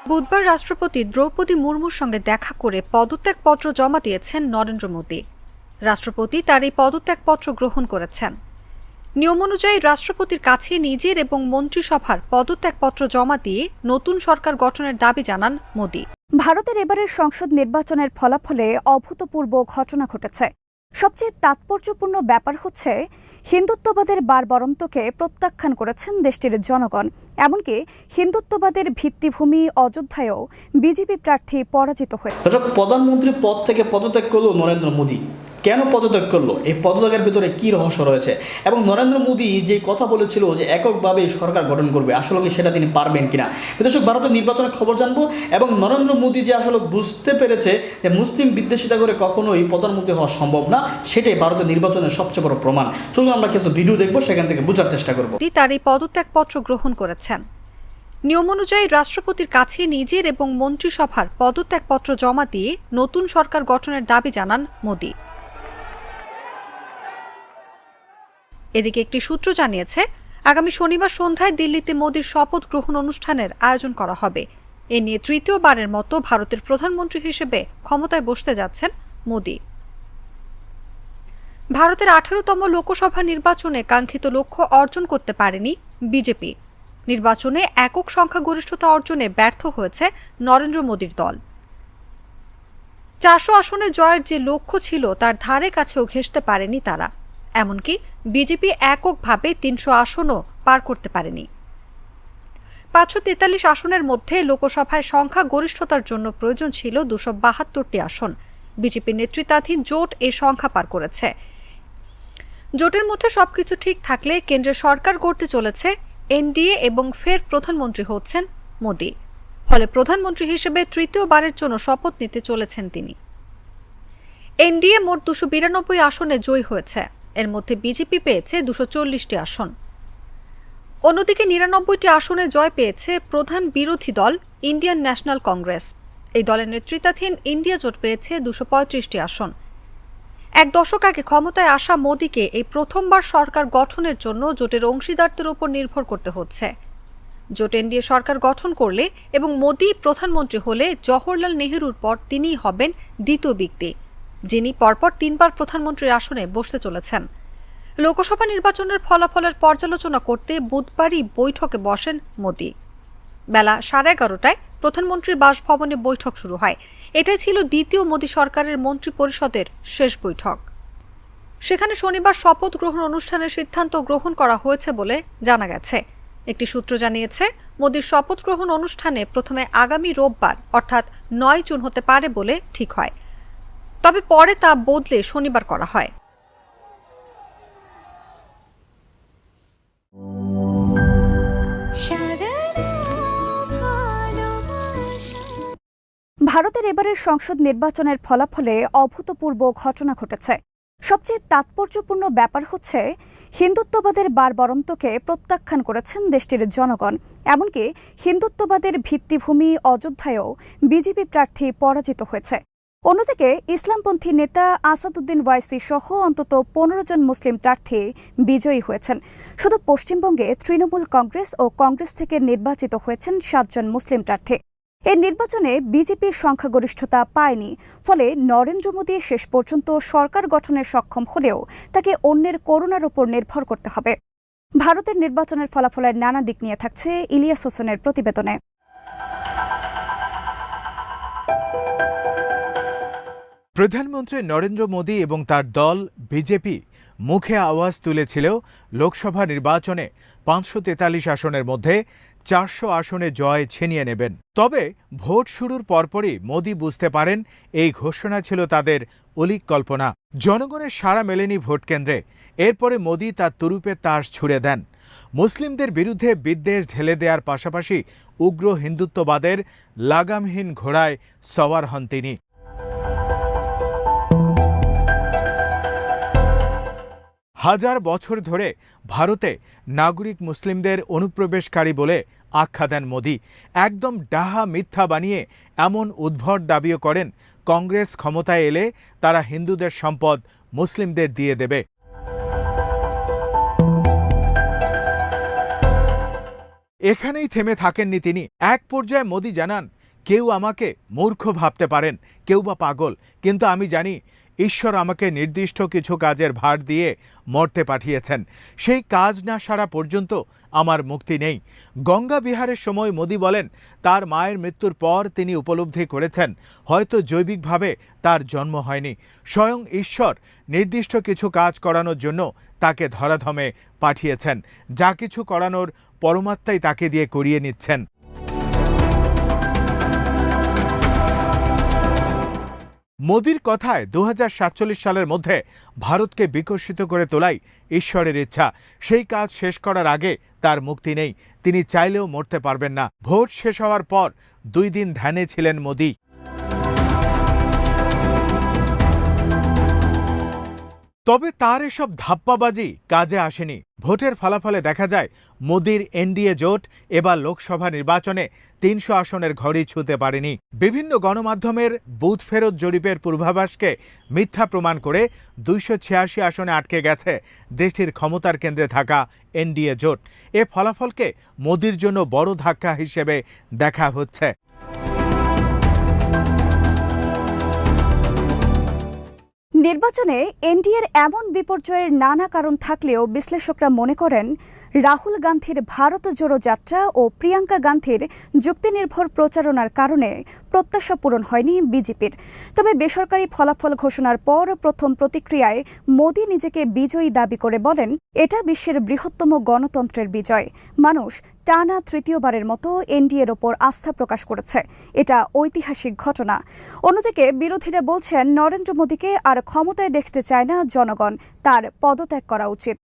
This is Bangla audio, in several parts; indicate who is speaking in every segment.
Speaker 1: বুধবার রাষ্ট্রপতি দ্রৌপদী মুর্মুর সঙ্গে দেখা করে পদত্যাগপত্র জমা দিয়েছেন নরেন্দ্র মোদী। রাষ্ট্রপতি তার এই পদত্যাগপত্র গ্রহণ করেছেন। নিয়ম অনুযায়ী রাষ্ট্রপতির কাছে নিজের এবং মন্ত্রিসভার পদত্যাগপত্র জমা দিয়ে নতুন সরকার গঠনের দাবি জানান মোদী।
Speaker 2: ভারতের এবারের সংসদ নির্বাচনের ফলাফলে অভূতপূর্ব ঘটনা ঘটেছে। সবচেয়ে তাৎপর্যপূর্ণ ব্যাপার হচ্ছে হিন্দুত্ববাদের বারবরন্তকে প্রত্যাখ্যান করেছেন দেশটির জনগণ। এমনকি হিন্দুত্ববাদের ভিত্তিভূমি অযোধ্যায়ও বিজেপি প্রার্থী পরাজিত হয়েছে।
Speaker 3: প্রধানমন্ত্রী পদ থেকে পদত্যাগ করল নরেন্দ্র মোদী। কেন পদত্যাগ করলো? এই পদত্যাগের ভিতরে কি রহস্য রয়েছে? এবং নরেন্দ্র মোদী যে কথা বলেছিল যে এককভাবে সরকার গঠন করবে, আসলে কি সেটা তিনি পারবেন কিনা? দর্শক, ভারতের নির্বাচনের খবর জানবো এবং নরেন্দ্র মোদী যে আসলে বুঝতে পেরেছে যে মুসলিম বিদ্বেষিতা করে কখনোই প্রধানমন্ত্রী হওয়া সম্ভব না, সেটাই ভারতের নির্বাচনের সবচেয়ে বড় প্রমাণ। চলুন আমরা কিছু ভিডিও দেখবো, সেখান থেকে বোঝার চেষ্টা করবো।
Speaker 1: তার এই পদত্যাগপত্র গ্রহণ করেছেন। নিয়ম অনুযায়ী রাষ্ট্রপতির কাছে নিজের এবং মন্ত্রিসভার পদত্যাগপত্র জমা দিয়ে নতুন সরকার গঠনের দাবি জানান মোদী। এদিকে একটি সূত্র জানিয়েছে, আগামী শনিবার সন্ধ্যায় দিল্লিতে মোদীর শপথ গ্রহণ অনুষ্ঠানের আয়োজন করা হবে। এ নিয়ে তৃতীয়বারের মতো ভারতের প্রধানমন্ত্রী হিসেবে ক্ষমতায় বসতে যাচ্ছেন মোদী। ভারতের 18তম লোকসভা নির্বাচনে কাঙ্ক্ষিত লক্ষ্য অর্জন করতে পারেনি বিজেপি। নির্বাচনে একক সংখ্যাগরিষ্ঠতা অর্জনে ব্যর্থ হয়েছে নরেন্দ্র মোদীর দল। 400 আসনে জয়ের যে লক্ষ্য ছিল তার ধারে কাছেও ঘেঁষতে পারেনি তারা। এমনকি বিজেপি এককভাবে 300 আসনও পার করতে পারেনি। 543 আসনের মধ্যে লোকসভায় সংখ্যা গরিষ্ঠতার জন্য প্রয়োজন ছিল 272টি আসন। বিজেপির নেতৃত্বাধীন জোট এই সংখ্যা পার করেছে। জোটের মধ্যে সবকিছু ঠিক থাকলে কেন্দ্রের সরকার গড়তে চলেছে এনডিএ এবং ফের প্রধানমন্ত্রী হচ্ছেন মোদী। ফলে প্রধানমন্ত্রী হিসেবে তৃতীয়বারের জন্য শপথ নিতে চলেছেন তিনি। এনডিএ মোট 292 আসনে জয়ী হয়েছে। এর মধ্যে বিজেপি পেয়েছে 240টি আসন। অন্যদিকে 99টি আসনে জয় পেয়েছে প্রধান বিরোধী দল ইন্ডিয়ান ন্যাশনাল কংগ্রেস। এই দলের নেতৃত্বাধীন ইন্ডিয়া জোট পেয়েছে 235টি আসন। এক দশক আগে ক্ষমতায় আসা মোদীকে এই প্রথমবার সরকার গঠনের জন্য জোটের অংশীদারদের উপর নির্ভর করতে হচ্ছে। জোট এনডিএ সরকার গঠন করলে এবং মোদী প্রধানমন্ত্রী হলে জওহরলাল নেহরুর পর তিনিই হবেন দ্বিতীয় ব্যক্তি যিনি পরপর 3বার প্রধানমন্ত্রীর আসনে বসতে চলেছেন। লোকসভা নির্বাচনের ফলাফলের পর্যালোচনা করতে বুধবারই বৈঠকে বসেন মোদী। বেলা 11:30টায় প্রধানমন্ত্রীর বাসভবনে বৈঠক শুরু হয়। এটাই ছিল দ্বিতীয় মোদী সরকারের মন্ত্রী পরিষদের শেষ বৈঠক। সেখানে শনিবার শপথ গ্রহণ অনুষ্ঠানের সিদ্ধান্ত গ্রহণ করা হয়েছে বলে জানা গেছে। একটি সূত্র জানিয়েছে, মোদীর শপথ গ্রহণ অনুষ্ঠানে প্রথমে আগামী রোববার অর্থাৎ 9 জুন হতে পারে বলে ঠিক হয়। তবে পরে তা বদলে শনিবার করা হয়।
Speaker 2: ভারতের এবারের সংসদ নির্বাচনের ফলাফলে অভূতপূর্ব ঘটনা ঘটেছে। সবচেয়ে তাৎপর্যপূর্ণ ব্যাপার হচ্ছে হিন্দুত্ববাদের বারবরন্তকে প্রত্যাখ্যান করেছেন দেশটির জনগণ। এমনকি হিন্দুত্ববাদের ভিত্তিভূমি অযোধ্যায়ও বিজেপি প্রার্থী পরাজিত হয়েছে। অন্যদিকে ইসলামপন্থী নেতা আসাদুদ্দিন ওয়াইসি সহ অন্তত 15 জন মুসলিম প্রার্থী বিজয়ী হয়েছেন। শুধু পশ্চিমবঙ্গে তৃণমূল কংগ্রেস ও কংগ্রেস থেকে নির্বাচিত হয়েছেন 7 জন মুসলিম প্রার্থী। এই নির্বাচনে বিজেপির সংখ্যাগরিষ্ঠতা পায়নি। ফলে নরেন্দ্র মোদী শেষ পর্যন্ত সরকার গঠনে সক্ষম হলেও তাকে অন্যের করুণার উপর নির্ভর করতে হবে। ভারতের নির্বাচনের ফলাফলের নানা দিক নিয়ে থাকছে ইলিয়াস হোসেনের প্রতিবেদনে।
Speaker 4: প্রধানমন্ত্রী নরেন্দ্র মোদী এবং তার দল বিজেপি মুখে আওয়াজ তুলেছিল লোকসভা নির্বাচনে 543 আসনের মধ্যে 400 আসনে জয় ছিনিয়ে নেবেন। তবে ভোট শুরুর পরপরই মোদী বুঝতে পারেন এই ঘোষণা ছিল তাদের অলীক কল্পনা। জনগণের সাড়া মেলেনি ভোট কেন্দ্রে। এরপরে মোদী তার তুরুপে তাস ছুড়ে দেন। মুসলিমদের বিরুদ্ধে বিদ্বেষ ঢেলে দেওয়ার পাশাপাশি উগ্র হিন্দুত্ববাদের লাগামহীন ঘোড়ায় সওয়ার হন তিনি। হাজার বছর ধরে ভারতে নাগরিক মুসলিমদের অনুপ্রবেশকারী বলে আখ্যা দেন মোদী। একদম ডাহা মিথ্যা বানিয়ে এমন উদ্ভট দাবিও করেন কংগ্রেস ক্ষমতায় এলে তারা হিন্দুদের সম্পদ মুসলিমদের দিয়ে দেবে। এখানেই থেমে থাকেননি তিনি। এক পর্যায়ে মোদি জানান, কেউ আমাকে মূর্খ ভাবতে পারেন, কেউ বা পাগল, কিন্তু আমি জানি ঈশ্বর আমাকে নির্দিষ্ট কিছু কাজের ভার দিয়ে মরতে পাঠিয়েছেন। সেই কাজ না সারা পর্যন্ত আমার মুক্তি নেই। গঙ্গা বিহারের সময় মোদি বলেন, তার মায়ের মৃত্যুর পর তিনি উপলব্ধি করেছেন হয়তো জৈবিকভাবে তার জন্ম হয়নি, স্বয়ং ঈশ্বর নির্দিষ্ট কিছু কাজ করানোর জন্য তাকে ধরাধামে পাঠিয়েছেন। যা কিছু করানোর পরমাত্মাই তাকে দিয়ে করিয়ে নিচ্ছেন। মোদির কথায় 2047 সালের মধ্যে ভারতকে বিকশিত করে তোলাই ঈশ্বরের ইচ্ছা। সেই কাজ শেষ করার আগে তার মুক্তি নেই। তিনি চাইলেও মরতে পারবেন না। ভোট শেষ হওয়ার পর 2 দিন ধ্যানে ছিলেন মোদি। তবে তার এসব ধাপ্পাবাজি কাজে আসেনি। ভোটের ফলাফলে দেখা যায় মোদির এনডিএ জোট এবার লোকসভা নির্বাচনে 300 আসনের ঘড়ি ছুঁতে পারেনি। বিভিন্ন গণমাধ্যমের বুথ ফেরত জরিপের পূর্বাভাসকে মিথ্যা প্রমাণ করে 286 আসনে আটকে গেছে দেশটির ক্ষমতার কেন্দ্রে থাকা এনডিএ জোট। এ ফলাফলকে মোদির জন্য বড় ধাক্কা হিসেবে দেখা হচ্ছে।
Speaker 2: নির্বাচনে এনডিএর এমন বিপর্যয়ের নানা কারণ থাকলেও বিশ্লেষকরা মনে করেন রাহুল গান্ধীর ভারত জোড়ো যাত্রা ও প্রিয়াঙ্কা গান্ধীর যুক্তিনির্ভর প্রচারণার কারণে প্রত্যাশা পূরণ হয়নি বিজেপির। তবে বেসরকারি ফলাফল ঘোষণার পর প্রথম প্রতিক্রিয়ায় মোদি নিজেকে বিজয়ী দাবি করে বলেন, এটা বিশ্বের বৃহত্তম গণতন্ত্রের বিজয়। মানুষ টানা তৃতীয়বারের মতো এনডিএর ওপর আস্থা প্রকাশ করেছে। এটা ঐতিহাসিক ঘটনা। অন্যদিকে বিরোধীরা বলছেন, নরেন্দ্র মোদীকে আর ক্ষমতায় দেখতে চায় না জনগণ, তার পদত্যাগ করা উচিত।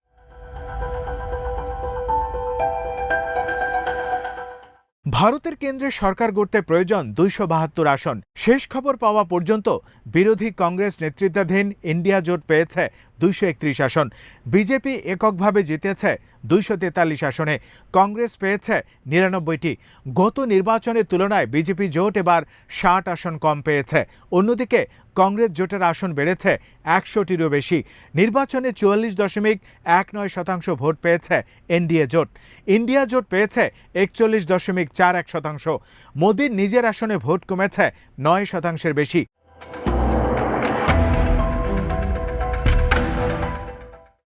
Speaker 4: ভারতের কেন্দ্রে সরকার গড়তে প্রয়োজন 272 আসন। শেষ খবর পাওয়া পর্যন্ত বিরোধী কংগ্রেস নেতৃত্বাধীন ইন্ডিয়া জোট পেয়েছে 231 আসন। বিজেপি এককভাবে জিতেছে 243 আসনে, কংগ্রেস পেয়েছে 99টি। গত নির্বাচনের তুলনায় বিজেপি জোট এবার 60 আসন কম পেয়েছে। অন্যদিকে কংগ্রেস জোটের আসন বেড়েছে 100টিরও বেশি। নির্বাচনে 44.19% ভোট পেয়েছে এনডিএ জোট। ইন্ডিয়া জোট পেয়েছে 41.41%। মোদির নিজের আসনে ভোট কমেছে 9%-এর বেশি।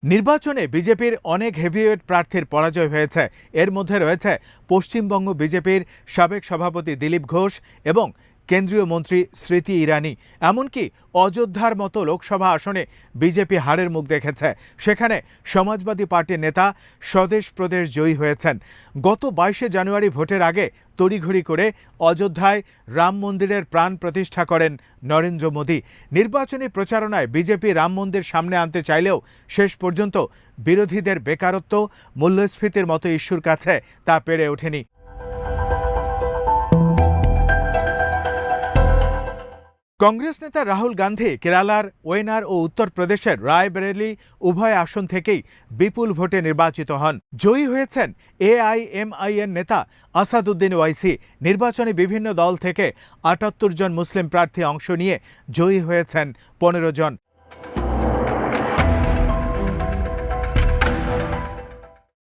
Speaker 4: নির্বাচনে বিজেপির অনেক হেভিওয়েট প্রার্থীর পরাজয় হয়েছে। এর মধ্যে রয়েছে পশ্চিমবঙ্গ বিজেপির সাবেক সভাপতি দিলীপ ঘোষ এবং কেন্দ্রীয় মন্ত্রী স্মৃতি ইরানি। এমনকি অযোধ্যার মতো লোকসভা আসনে বিজেপি হারের মুখ দেখেছে। সেখানে সমাজবাদী পার্টির নেতা স্বদেশ প্রদেশ জয়ী হয়েছেন। গত 22শে জানুয়ারি ভোটের আগে তড়িঘড়ি করে অযোধ্যায় রাম মন্দিরের প্রাণ প্রতিষ্ঠা করেন নরেন্দ্র মোদী। নির্বাচনী প্রচারণায় বিজেপি রাম মন্দির সামনে আনতে চাইলেও শেষ পর্যন্ত বিরোধীদের বেকারত্ব, মূল্যস্ফীতির মতো ইস্যুর কাছে তা পেরে ওঠেনি। কংগ্রেস নেতা রাহুল গান্ধী কেরালার ওয়েনার ও উত্তরপ্রদেশের রায়বেরেলি উভয় আসন থেকেই বিপুল ভোটে নির্বাচিত হন। জয়ী হয়েছেন এআইএমআইএম নেতা আসাদুদ্দিন ওয়াইসি। নির্বাচনে বিভিন্ন দল থেকে ৭৮ জন মুসলিম প্রার্থী অংশ নিয়ে জয়ী হয়েছেন 15 জন।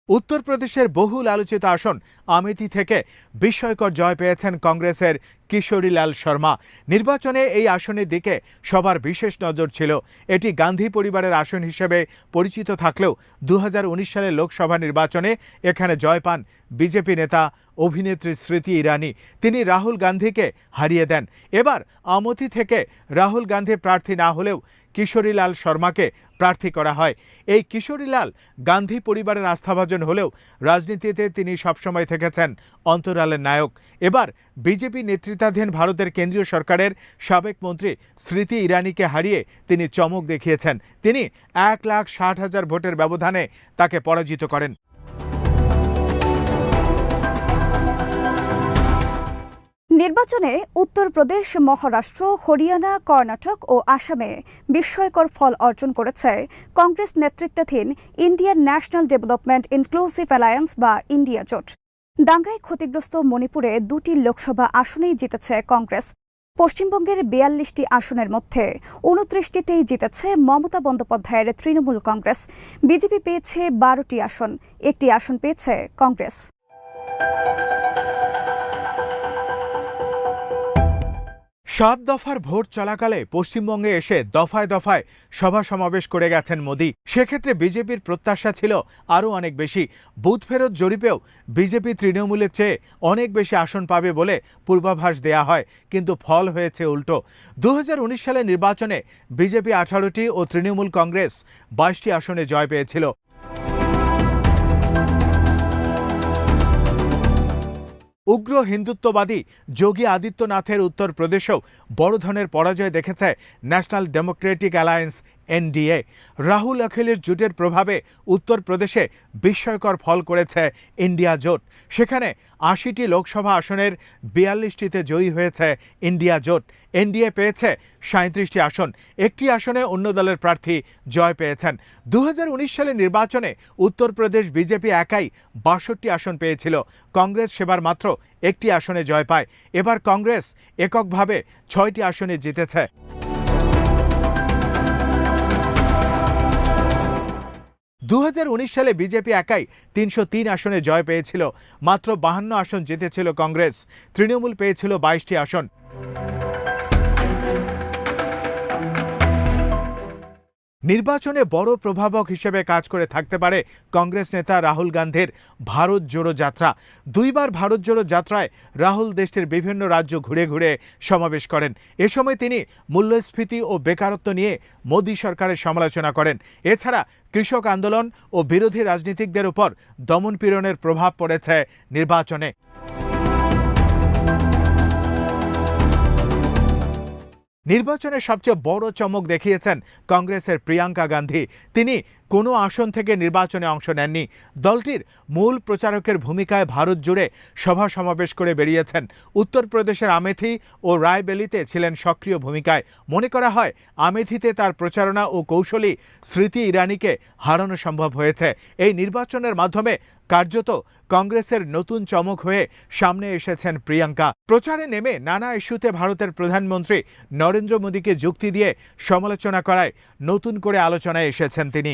Speaker 4: উত্তরপ্রদেশের বহুল আলোচিত আসন আমেথি থেকে বিস্ময়কর জয় পেয়েছেন কংগ্রেসের কিশোরীলাল শর্মা। নির্বাচনে এই আসনের দিকে সবার বিশেষ নজর ছিল। এটি গান্ধী পরিবারের আসন হিসেবে পরিচিত থাকলেও 2019 সালের লোকসভা নির্বাচনে এখানে জয় পান বিজেপি নেতা অভিনেত্রী স্মৃতি ইরানি। তিনি রাহুল গান্ধীকে হারিয়ে দেন। এবার আমেথি থেকে রাহুল গান্ধী প্রার্থী না হলেও কিশোরীলাল শর্মাকে প্রার্থী করা হয়। এই কিশোরীলাল গান্ধী পরিবারের আস্থাভাজন হলেও রাজনীতিতে তিনি সবসময় থেকেছেন অন্তরালের নায়ক। এবার বিজেপি নেতৃত্বাধীন ভারতের কেন্দ্রীয় সরকারের সাবেক মন্ত্রী স্মৃতি ইরানিকে হারিয়ে তিনি চমক দেখিয়েছেন। তিনি 1,60,000 ভোটের ব্যবধানে তাকে পরাজিত করেন।
Speaker 2: নির্বাচনে উত্তরপ্রদেশ, মহারাষ্ট্র, হরিয়ানা, কর্ণাটক ও আসামে বিস্ময়কর ফল অর্জন করেছে কংগ্রেস নেতৃত্বাধীন Indian national development inclusive alliance বা ইন্ডিয়া জোট। দাঙ্গায় ক্ষতিগ্রস্ত মণিপুরে 2টি লোকসভা আসনেই জিতেছে কংগ্রেস। পশ্চিমবঙ্গের 42টি আসনের মধ্যে 29টিতেই জিতেছে মমতা বন্দ্যোপাধ্যায়ের তৃণমূল কংগ্রেস। বিজেপি পেয়েছে 12টি আসন, 1টি আসন পেয়েছে কংগ্রেস।
Speaker 4: সাত দফার ভোট চলাকালে পশ্চিমবঙ্গে এসে দফায় দফায় সভা সমাবেশ করে গেছেন মোদি। সেক্ষেত্রে বিজেপির প্রত্যাশা ছিল আরও অনেক বেশি। বুথ ফেরত জরিপেও বিজেপি তৃণমূলের চেয়ে অনেক বেশি আসন পাবে বলে পূর্বাভাস দেয়া হয়, কিন্তু ফল হয়েছে উল্টো। 2019 সালের নির্বাচনে বিজেপি 18টি ও তৃণমূল কংগ্রেস 22টি আসনে জয় পেয়েছিল। উগ্র হিন্দুত্ববাদী যোগী আদিত্যনাথের উত্তরপ্রদেশেও বড় ধরনের পরাজয় দেখেছে national Democratic alliance NDA. Rahul Akhilesh জোটের প্রভাবে উত্তরপ্রদেশে বিস্ময়কর ফল করেছে ইন্ডিয়া জোট। সেখানে 80টি লোকসভা আসনের 42টিতে জয়ী হয়েছে ইন্ডিয়া জোট। এনডিএ পেয়েছে 37টি আসন। একটি আসনে অন্য দলের প্রার্থী জয় পেয়েছেন। 2019 সালের নির্বাচনে উত্তরপ্রদেশ বিজেপি একাই 62টি আসন পেয়েছিল। কংগ্রেস সেবার মাত্র একটি আসনে জয় পায়। এবার কংগ্রেস এককভাবে 6টি আসনে জিতেছে। 2019 সালে বিজেপি একাই 303 আসনে জয় পেয়েছিল। মাত্র 52 আসন জিতেছিল কংগ্রেস। তৃণমূল পেয়েছিল 22টি আসন। নির্বাচনে বড় প্রভাবক হিসেবে কাজ করে থাকতে পারে কংগ্রেস নেতা রাহুল গান্ধীর ভারত জোড়ো যাত্রা। দুইবার ভারত জোড়ো যাত্রায় রাহুল দেশের বিভিন্ন রাজ্য ঘুরে ঘুরে সমাবেশ করেন। এ সময় তিনি মূল্যস্ফীতি ও বেকারত্ব নিয়ে মোদী সরকারের সমালোচনা করেন। এছাড়া কৃষক আন্দোলন ও বিরোধী রাজনীতিকদের উপর দমনপীড়নের প্রভাব পড়েছে নির্বাচনে। নির্বাচনে সবচেয়ে বড় চমক দেখিয়েছেন কংগ্রেসের প্রিয়াঙ্কা গান্ধী। তিনি কোনো আসন থেকে নির্বাচনে অংশ নেননি। দলটির মূল প্রচারকের ভূমিকায় ভারত জুড়ে সভা সমাবেশ করে বেরিয়েছেন। উত্তরপ্রদেশের আমেথি ও রায়বেলিতে ছিলেন সক্রিয় ভূমিকায়। মনে করা হয় আমেথিতে তার প্রচারণা ও কৌশলী স্মৃতি ইরানিকে হারানো সম্ভব হয়েছে। এই নির্বাচনের মাধ্যমে কার্যত কংগ্রেসের নতুন চমক হয়ে সামনে এসেছেন প্রিয়াঙ্কা। প্রচারে নেমে নানা ইস্যুতে ভারতের প্রধানমন্ত্রী নরেন্দ্র মোদীকে যুক্তি দিয়ে সমালোচনা করায় নতুন করে আলোচনায় এসেছেন তিনি।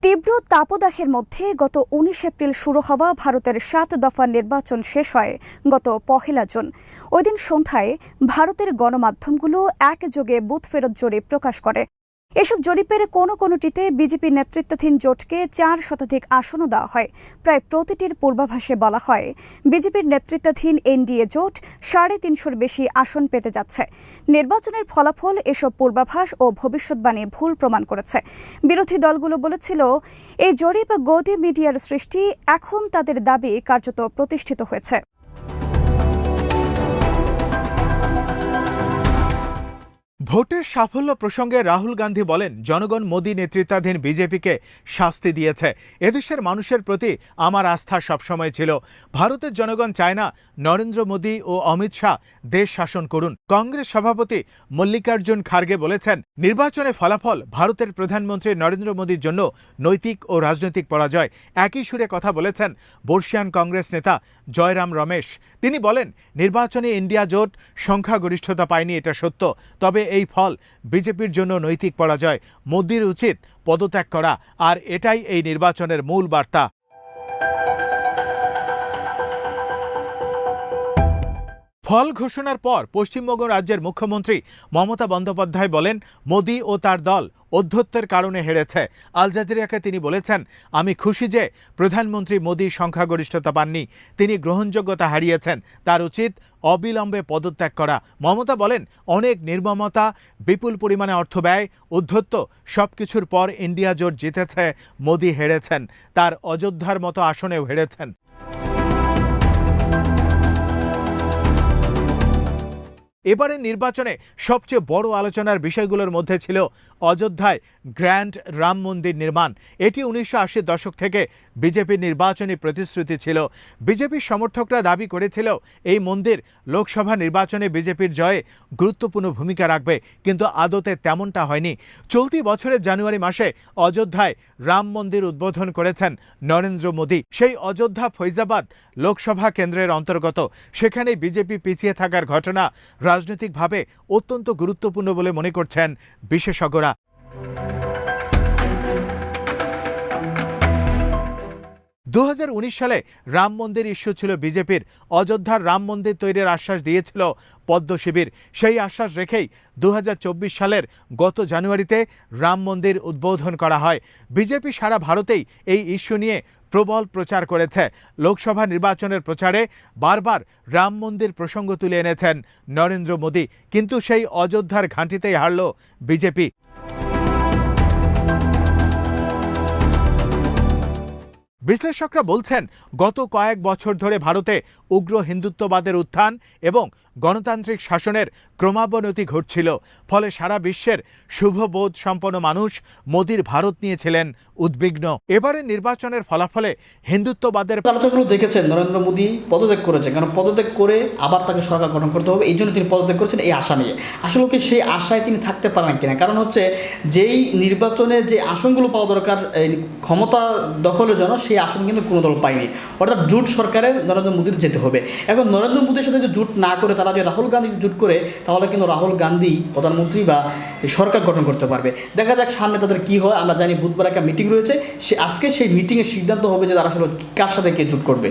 Speaker 2: তীব্র তাপদাহের মধ্যে গত 19 এপ্রিল শুরু হওয়া ভারতের 7 দফা নির্বাচন শেষ হয় গত 1 জুন। ওই দিন সন্ধ্যায় ভারতের গণমাধ্যমগুলো একযোগে বুথ ফেরত জরিপ প্রকাশ করে। এসব জরিপের কোনোটিতে বিজেপি নেতৃত্বাধীন জোটকে 4 শতাধিক আসনও দেওয়া হয়। প্রায় প্রতিটির পূর্বাভাসে বলা হয় বিজেপির নেতৃত্বাধীন এনডিএ জোট 350-র বেশি আসন পেতে যাচ্ছে। নির্বাচনের ফলাফল এসব পূর্বাভাস ও ভবিষ্যৎবাণী ভুল প্রমাণ করেছে। বিরোধী দলগুলো বলেছিল এই জরিপ গদি মিডিয়ার সৃষ্টি। এখন তাদের দাবি কার্যত প্রতিষ্ঠিত হয়েছে।
Speaker 4: ভোটের সাফল্য প্রসঙ্গে রাহুল গান্ধী বলেন, জনগণ মোদী নেতৃত্বাধীন বিজেপিকে শাস্তি দিয়েছে। এদেশের মানুষের প্রতি আমার আস্থা সবসময় ছিল। ভারতের জনগণ চায় না নরেন্দ্র মোদী ও অমিত শাহ দেশ শাসন করুন। কংগ্রেস সভাপতি মল্লিকার্জুন খার্গে বলেছেন, নির্বাচনে ফলাফল ভারতের প্রধানমন্ত্রী নরেন্দ্র মোদীর জন্য নৈতিক ও রাজনৈতিক পরাজয়। একই সুরে কথা বলেছেন বর্ষিয়ান কংগ্রেস নেতা জয়রাম রমেশ। তিনি বলেন, নির্বাচনে ইন্ডিয়া জোট সংখ্যাগরিষ্ঠতা পায়নি, এটা সত্য। তবে এই ফল বিজেপির জন্য নৈতিক পরাজয়। মোদির উচিত পদত্যাগ করা, আর এটাই এই নির্বাচনের মূল বার্তা। ফল ঘোষণার পর পশ্চিমবঙ্গ রাজ্যের মুখ্যমন্ত্রী মমতা বন্দ্যোপাধ্যায় বলেন, মোদি ও তার দল অধ্যত্বের কারণে হেরেছে। আল জাজিরাকে তিনি বলেছেন, আমি খুশি যে প্রধানমন্ত্রী মোদি সংখ্যাগরিষ্ঠতা পাননি, তিনি গ্রহণযোগ্যতা হারিয়েছেন, তার উচিত অবিলম্বে পদত্যাগ করা। মমতা বলেন, অনেক নির্মমতা, বিপুল পরিমাণে অর্থ ব্যয়, অধ্যত্ব সবকিছুর পর ইন্ডিয়া জোট জিতেছে, মোদি হেরেছেন, তার অযোধ্যার মতো আসনেও হেরেছেন। এবারের নির্বাচনে সবচেয়ে বড় আলোচনার বিষয়গুলোর মধ্যে ছিল অযোধ্যায় গ্র্যান্ড রাম মন্দির নির্মাণ। এটি 1980 দশক থেকে বিজেপির নির্বাচনী প্রতিশ্রুতি ছিল। বিজেপির সমর্থকরা দাবি করেছিল এই মন্দির লোকসভা নির্বাচনে বিজেপির জয়ে গুরুত্বপূর্ণ ভূমিকা রাখবে, কিন্তু আদতে তেমনটা হয়নি। চলতি বছরের জানুয়ারি মাসে অযোধ্যায় রাম মন্দির উদ্বোধন করেছেন নরেন্দ্র মোদী। সেই অযোধ্যা ফৈজাবাদ লোকসভা কেন্দ্রের অন্তর্গত। সেখানে বিজেপি পিছিয়ে থাকার ঘটনা রাজনৈতিকভাবে অত্যন্ত গুরুত্বপূর্ণ বলে মনে করছেন বিশেষজ্ঞরা। 2019 সালে রাম মন্দির ইস্যু ছিল বিজেপির। অযোধ্যার রাম মন্দির তৈরির আশ্বাস দিয়েছিল পদ্ম শিবির। সেই আশ্বাস রেখেই 2024 সালের গত জানুয়ারিতে রাম মন্দির উদ্বোধন করা হয়। বিজেপি সারা ভারতেই এই ইস্যু নিয়ে প্রবল প্রচার করেছে। লোকসভা নির্বাচনের প্রচারে বারবার রাম মন্দির প্রসঙ্গ তুলে এনেছেন নরেন্দ্র মোদী, কিন্তু সেই অযোধ্যার ঘাঁটিতেই হারল বিজেপি। বিশ্লেষকরা বলছেন, গত কয়েক বছর ধরে ভারতে উগ্র হিন্দুত্ববাদের উত্থান এবং গণতান্ত্রিক শাসনের ক্রমাবনতি ঘটছিল। ফলে সারা বিশ্বের শুভবোধ সম্পন্ন মানুষ মোদির ভারত নিয়েছিলেন উদ্বিগ্ন। এবারে নির্বাচনের ফলাফলে হিন্দুত্ববাদের
Speaker 3: আলোচনাগুলো দেখেছেন নরেন্দ্র মোদী পদত্যাগ করেছে, কারণ পদত্যাগ করে আবার তাকে সরকার গঠন করতে হবে, এই জন্য তিনি পদত্যাগ করেছেন এই আশা নিয়ে। আসলে কি সেই আশায় তিনি থাকতে পারেন কিনা? কারণ হচ্ছে যেই নির্বাচনে যে আসনগুলো পাওয়া দরকার ক্ষমতা দখলের জন্য, সেই আসন কিন্তু কোনো দল পায়নি। অর্থাৎ জোট সরকারে নরেন্দ্র মোদীর যেতে হবে। এখন নরেন্দ্র মোদীর সাথে যে জোট না করে তারা যদি রাহুল গান্ধী জোট করে, তাহলে কিন্তু রাহুল গান্ধী প্রধানমন্ত্রী বা সরকার গঠন করতে পারবে। দেখা যাক সামনে তাদের কি হয়। আমরা জানি বুধবার একটা মিটিং রয়েছে, আজকে সেই মিটিংয়ের সিদ্ধান্ত হবে যে তারা আসলে কার সাথে কে জোট করবে।